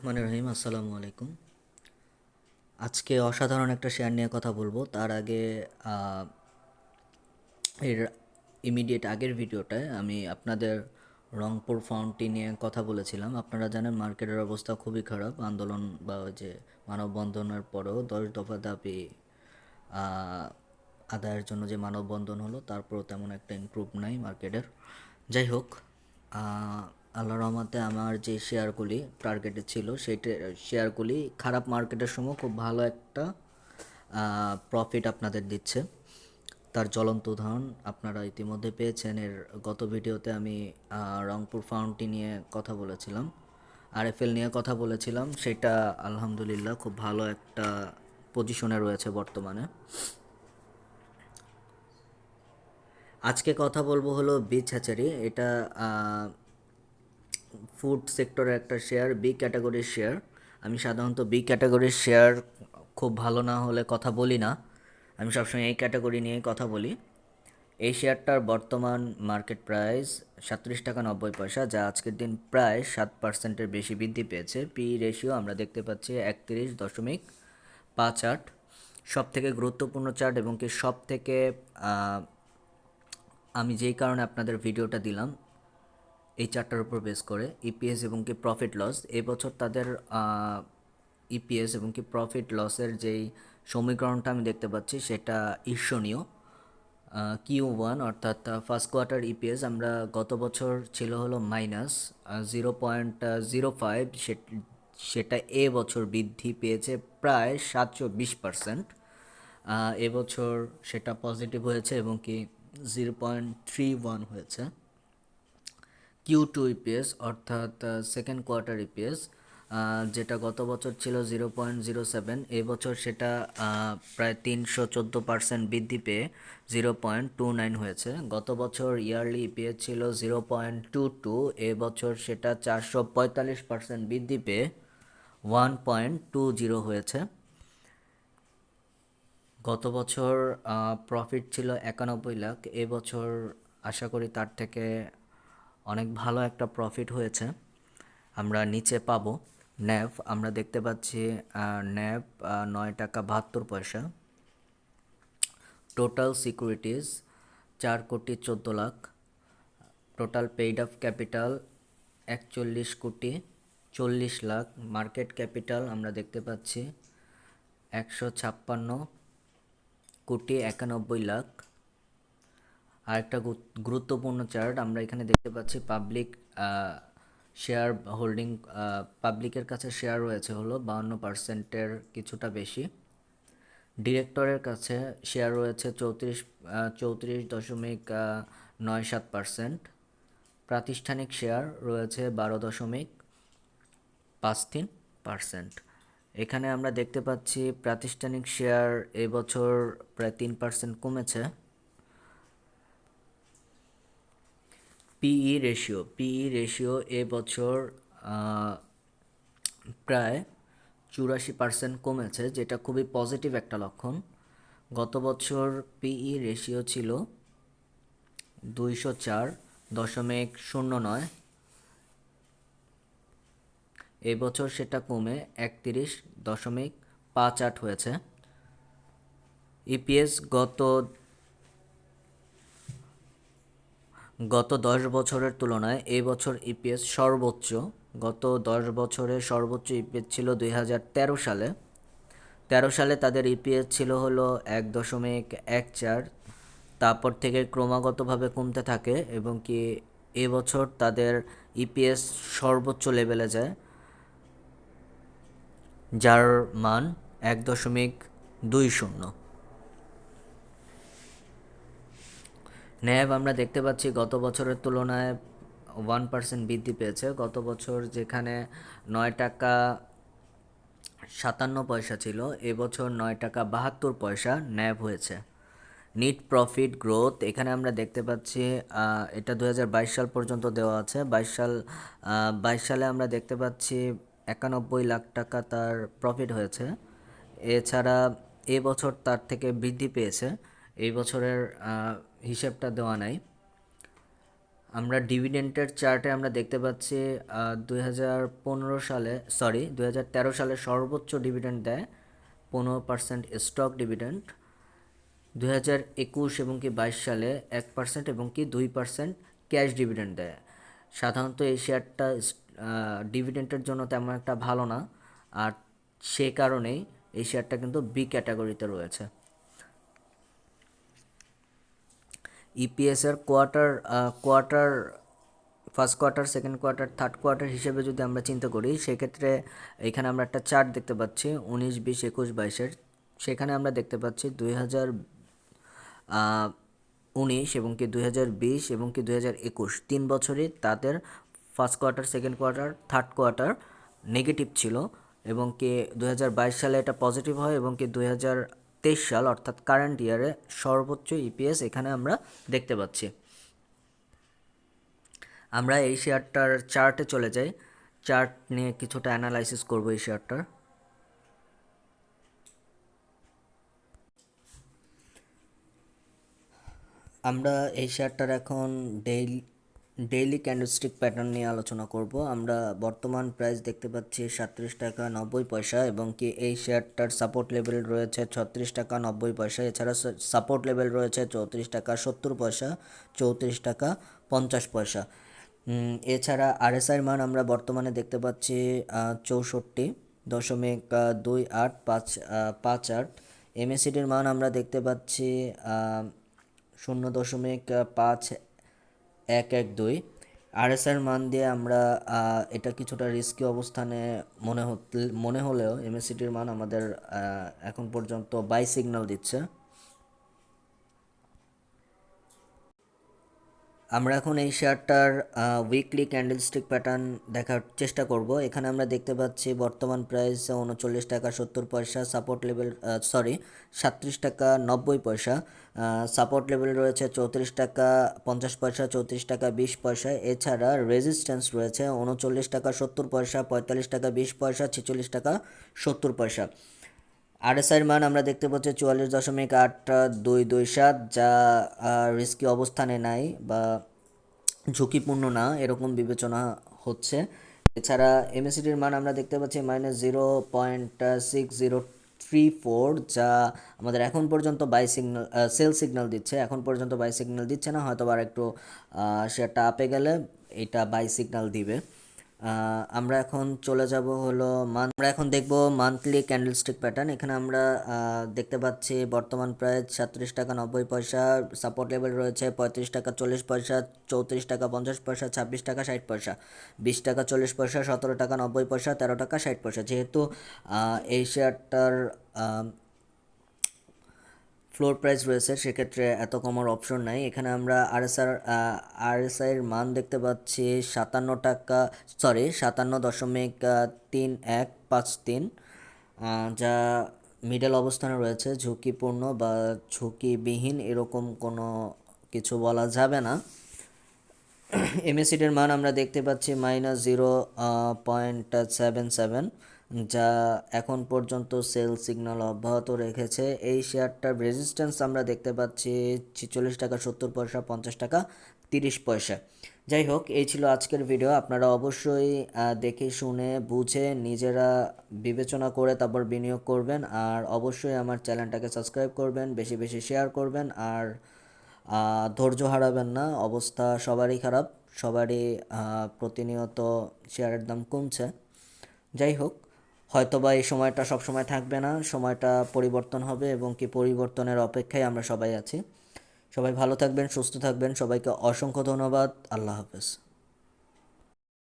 রহমানির রহিম। আসসালামু আলাইকুম। আজকে অসাধারণ একটা শেয়ার নিয়ে কথা বলবো। তার আগে আহ, এর ইমিডিয়েট আগের ভিডিওটায় আমি আপনাদের রংপুর ফাউন্ডটি নিয়ে কথা বলেছিলাম। আপনারা জানেন মার্কেটের অবস্থা খুবই খারাপ। আন্দোলন বা ওই যে মানববন্ধনের পরেও 10 দফা দাবি আহ, আদায়ের জন্য যে মানববন্ধন হলো, তারপরও তেমন একটা ইমপ্রুভ নাই মার্কেটের। যাই হোক, আল্লাহ রহমতে আমার যে শেয়ারগুলি টার্গেটে ছিল সেই শেয়ারগুলি খারাপ মার্কেটের সময় খুব ভালো একটা প্রফিট আপনাদের দিচ্ছে। তার জ্বলন্ত উদাহরণ আপনারা ইতিমধ্যে পেয়েছেন। এর গত ভিডিওতে আমি রংপুর ফাউন্ডটি নিয়ে কথা বলেছিলাম, আরএফএল নিয়ে কথা বলেছিলাম। সেটা আলহামদুলিল্লাহ খুব ভালো একটা পজিশনে রয়েছে বর্তমানে। আজকে কথা বলবো হলো বীজ হ্যাচারি। এটা ফুড সেক্টরের একটা শেয়ার, বি ক্যাটাগরির শেয়ার। আমি সাধারণত বি ক্যাটাগরির শেয়ার খুব ভালো না হলে কথা বলি না। আমি সবসময় এই ক্যাটাগরি নিয়েই কথা বলি। এই শেয়ারটার বর্তমান মার্কেট প্রাইস 37 টাকা 90 পয়সা, যা আজকের দিন প্রায় 7%-এর বেশি বৃদ্ধি পেয়েছে। পি রেশিও আমরা দেখতে পাচ্ছি 31.58। সব থেকে গুরুত্বপূর্ণ চার্ট এবং কি সব থেকে আমি যেই কারণে আপনাদের ভিডিওটা দিলাম এই চারটার উপর বেস করে ইপিএস এবং কি প্রফিট লস, এবছর তাদের ইপিএস এবং কি প্রফিট লসের যেই সমীকরণটা আমি দেখতে পাচ্ছি সেটা ঈর্ষণীয়। Q1 অর্থাৎ ফার্স্ট কোয়ার্টার ইপিএস আমরা গত বছর ছিল হলো -0.05, সেটা এবছর বৃদ্ধি পেয়েছে প্রায় 720%। এবছর সেটা পজিটিভ হয়েছে এবং কি 0.31 হয়েছে। Q2 ইপিএস অর্থাৎ সেকেন্ড কোয়ার্টার ইপিএস, যেটা গত বছর ছিল 0.07, এবছর সেটা প্রায় 314% বৃদ্ধি পেয়ে 0.29 হয়েছে। গত বছর ইয়ারলি ইপিএস ছিল 0.22, এবছর সেটা 445% বৃদ্ধি পেয়ে 1.20 হয়েছে। গত বছর প্রফিট ছিল 91 লাখ, এবছর আশা করি তার থেকে অনেক ভালো একটা প্রফিট হয়েছে। আমরা নিচে পাবো ন্যাভ, আমরা দেখতে পাচ্ছি ন্যাভ 9 টাকা 72 পয়সা। Total securities 4,14,00,000। Total paid up capital 41,40,00,000। Market capital আমরা দেখতে পাচ্ছি 156,91,00,000। আরেকটা গুরুত্বপূর্ণ চার্ট আমরা এখানে দেখতে পাচ্ছি পাবলিক শেয়ার হোল্ডিং। পাবলিকের কাছে শেয়ার রয়েছে হলো 52%-এর কিছুটা বেশি। ডিরেক্টরের কাছে শেয়ার রয়েছে 34.97%। প্রাতিষ্ঠানিক শেয়ার রয়েছে 12.53%। এখানে আমরা দেখতে পাচ্ছি প্রাতিষ্ঠানিক শেয়ার এবছর প্রায় 3% কমেছে। পিই রেশিও এবছর প্রায় 84% কমেছে, যেটা খুবই পজিটিভ একটা লক্ষণ। গত বছর পিই রেশিও ছিল 204.09, এবছর সেটা কমে 31.58 হয়েছে। ইপিএস গত 10 বছরের তুলনায় এই বছর ইপিএস সর্বোচ্চ। গত 10 বছরের সর্বোচ্চ ইপিএস ছিল 2013 সালে। 2013 সালে তাদের ইপিএস ছিল হলো 1.14। তারপর থেকে ক্রমাগতভাবে কমতে থাকে এবং কি এবছর তাদের ইপিএস সর্বোচ্চ লেভেলে যায়, যার মান 1.20। ন্যাব আমরা দেখতে পাচ্ছি গত বছরের তুলনায় 1% বৃদ্ধি পেয়েছে। গত বছর যেখানে 9 টাকা 57 পয়সা ছিল, এবছর 9 টাকা 72 পয়সা ন্যাব হয়েছে। নিট প্রফিট গ্রোথ এখানে আমরা দেখতে পাচ্ছি, এটা 2022 সাল পর্যন্ত দেওয়া আছে। 22 সালে আমরা দেখতে পাচ্ছি 91 লাখ টাকা তার প্রফিট হয়েছে। এছাড়া এবছর তার থেকে বৃদ্ধি পেয়েছে। এই বছরের হিসেবটা দেওয়া নাই। আমরা ডিভিডেন্টের চার্টে আমরা দেখতে পাচ্ছি 2013 সালে সর্বোচ্চ ডিভিডেন্ড দেয় 15% স্টক ডিভিডেন্ড। 2021 এবং কি 22 সালে 1% এবং কি 2% ক্যাশ ডিভিডেন্ড দেয়। সাধারণত এই শেয়ারটা ডিভিডেন্টের জন্য তেমন একটা ভালো না, আর সে কারণেই এই শেয়ারটা কিন্তু বি ক্যাটাগরিতে রয়েছে। ইপিএসের quarter first quarter, second quarter, third quarter হিসেবে যদি আমরা চিন্তা করি, সেক্ষেত্রে এখানে আমরা একটা চার্ট দেখতে পাচ্ছি 19, 20, 21, 22-এর। সেখানে আমরা দেখতে পাচ্ছি 2019 এবং কি 2020 এবং কি 2021 3 বছরই তাদের first quarter, second quarter, third quarter negative ছিল, এবং কি 2022 সালে এটা পজিটিভ হয়, এবং কি 2023 সাল অর্থাৎ কারেন্ট ইয়ারে সর্বোচ্চ ইপিএস এখানে আমরা দেখতে পাচ্ছি। আমরা এই শেয়ারটার চার্টে চলে যাই, চার্ট নিয়ে কিছুটা অ্যানালাইসিস করব এই শেয়ারটার। আমরা এই শেয়ারটার এখন ডেইলি ক্যান্ডেলস্টিক প্যাটার্ন নিয়ে আলোচনা করব। আমরা বর্তমান প্রাইস দেখতে পাচ্ছি 37 টাকা 90 পয়সা, এবং কি এই শেয়ারটার সাপোর্ট লেভেল রয়েছে 36 টাকা 90 পয়সা। এছাড়া সাপোর্ট লেভেল রয়েছে 34 টাকা 70 পয়সা, 34 টাকা 50 পয়সা। এছাড়া আরএসআইয়ের মান আমরা বর্তমানে দেখতে পাচ্ছি 64.2858। এমএসিডির মান আমরা দেখতে পাচ্ছি 0.5112। আরএসআইয়ের মান দিয়ে আমরা এটা কিছুটা রিস্কি অবস্থানে মনে হলেও এমএসিডির মান আমাদের এখন পর্যন্ত বাই সিগন্যাল দিচ্ছে। আমরা এখন এই শেয়ারটার উইকলি ক্যান্ডেলস্টিক প্যাটার্ন দেখার চেষ্টা করব। এখানে আমরা দেখতে পাচ্ছি বর্তমান প্রাইস 39 টাকা 70 পয়সা, সাপোর্ট লেভেল 37 টাকা 90 পয়সা। সাপোর্ট লেভেল রয়েছে 34 টাকা 50 পয়সা, 34 টাকা 20 পয়সা। এছাড়া রেজিস্ট্যান্স রয়েছে 39 টাকা 70 পয়সা, 45 টাকা 20 পয়সা, 46 টাকা 70 পয়সা। আরএসআইয়ের মান আমরা দেখতে পাচ্ছি 44.8227, যা রিস্কি অবস্থানে নাই বা ঝুঁকিপূর্ণ না এরকম বিবেচনা হচ্ছে। এছাড়া এমএসিডির মান আমরা দেখতে পাচ্ছি -0.6034, যা আমাদের এখন পর্যন্ত সেল সিগন্যাল দিচ্ছে। এখন পর্যন্ত বাই সিগন্যাল দিচ্ছে না, হয়তো আর একটু শেয়ারটা আপে গেলে এটা বাই সিগন্যাল দিবে। আমরা এখন চলে যাব হলো আমরা এখন দেখব মান্থলি ক্যান্ডেলস্টিক প্যাটার্ন। এখানে আমরা দেখতে পাচ্ছি বর্তমান প্রাইস 37 টাকা 90 পয়সা, সাপোর্ট লেভেল রয়েছে 35 টাকা 40 পয়সা, 34 টাকা 50 পয়সা, 26 টাকা 60 পয়সা, 20 টাকা 40 পয়সা, 17 টাকা 90 পয়সা, 13 টাকা 60 পয়সা। যেহেতু এই শেয়ারটার ফ্লোর প্রাইস রয়েছে, সেক্ষেত্রে এত কমার অপশন নাই। এখানে আমরা আরএসআইয়ের মান দেখতে পাচ্ছি 57.3153, যা মিডল অবস্থানে রয়েছে। ঝুঁকিপূর্ণ বা ঝুঁকিবিহীন এরকম কোনো কিছু বলা যাবে না। এমএসিডির মান আমরা দেখতে পাচ্ছি -0.77, যা এখন পর্যন্ত সেল সিগন্যাল অব্যাহত রেখেছে। এই শেয়ারটার রেজিস্ট্যান্স আমরা দেখতে পাচ্ছি 46 টাকা 70 পয়সা, 50 টাকা 30 পয়সা। যাই হোক, এই ছিল আজকের ভিডিও। আপনারা অবশ্যই দেখে শুনে বুঝে নিজেরা বিবেচনা করে তারপর বিনিয়োগ করবেন, আর অবশ্যই আমার চ্যানেলটাকে সাবস্ক্রাইব করবেন, বেশি বেশি শেয়ার করবেন, আর ধৈর্য হারাবেন না। অবস্থা সবারই খারাপ, সবারই প্রতিনিয়ত শেয়ারের দাম কমছে। যাই হোক, হয়তোবা এই সময়টা সব সময় থাকবে না, সময়টা পরিবর্তন হবে, এবং কি পরিবর্তনের অপেক্ষায় আমরা সবাই আছি। সবাই ভালো থাকবেন, সুস্থ থাকবেন, সবাইকে অসংখ্য ধন্যবাদ। আল্লাহ হাফেজ।